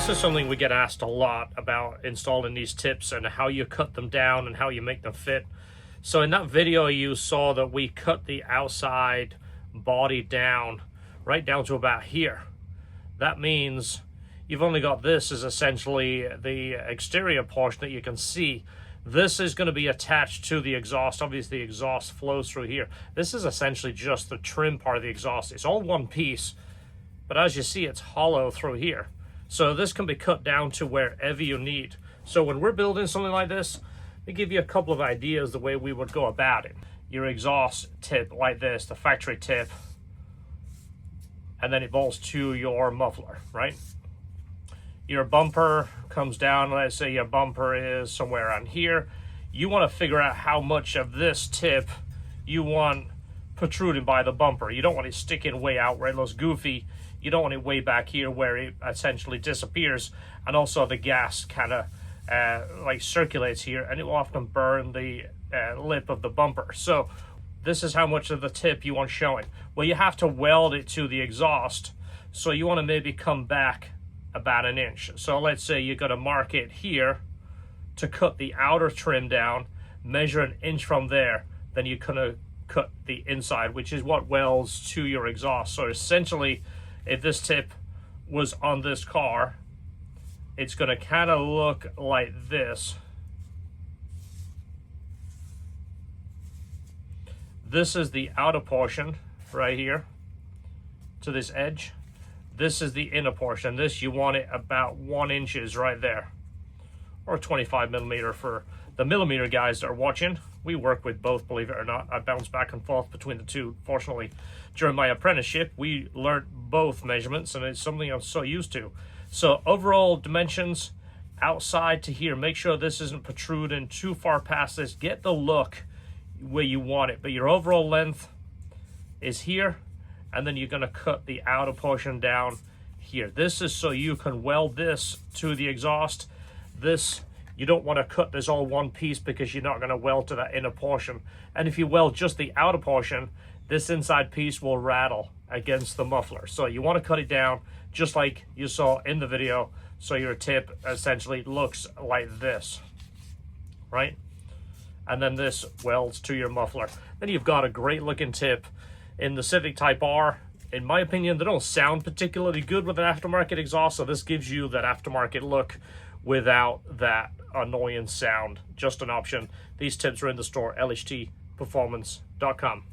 This is something we get asked a lot about, installing these tips and how you cut them down and how you make them fit. So in that video you saw that we cut the outside body down right down to about here. That means you've only got this as essentially the exterior portion that you can see. This is going to be attached to the exhaust. Obviously the exhaust flows through here. This is essentially just the trim part of the exhaust. It's all one piece, but as you see, it's hollow through here. So this can be cut down to wherever you need. So when we're building something like this, let me give you a couple of ideas the way we would go about it. Your exhaust tip like this, the factory tip, and then it bolts to your muffler, right? Your bumper comes down, let's say your bumper is somewhere around here. You want to figure out how much of this tip you want protruding by the bumper. You don't want it sticking way out where it looks goofy. You don't want it way back here where it essentially disappears. And also the gas kind of like circulates here, and it will often burn the lip of the bumper. So this is how much of the tip you want showing. Well, you have to weld it to the exhaust, so you want to maybe come back about an inch. So let's say you got to mark it here to cut the outer trim down, measure an inch from there, then you're gonna cut the inside, which is what welds to your exhaust. So essentially, if this tip was on this car, it's gonna kind of look like this. This is the outer portion right here to this edge. This is the inner portion. This, you want it about 1 inch right there, or 25 millimeter for the millimeter guys that are watching. We work with both, believe it or not. I bounce back and forth between the two. Fortunately, during my apprenticeship, we learned both measurements, and it's something I'm so used to. So overall dimensions, outside to here, make sure this isn't protruding too far past this. Get the look where you want it, but your overall length is here, and then you're going to cut the outer portion down here. This is so you can weld this to the exhaust. This, you don't want to cut this all one piece because you're not going to weld to that inner portion. And if you weld just the outer portion, this inside piece will rattle against the muffler. So you want to cut it down just like you saw in the video, so your tip essentially looks like this, right? And then this welds to your muffler. Then you've got a great looking tip in the Civic Type R. In my opinion, they don't sound particularly good with an aftermarket exhaust, so this gives you that aftermarket look without that annoying sound. Just an option. These tips are in the store, LHTperformance.com.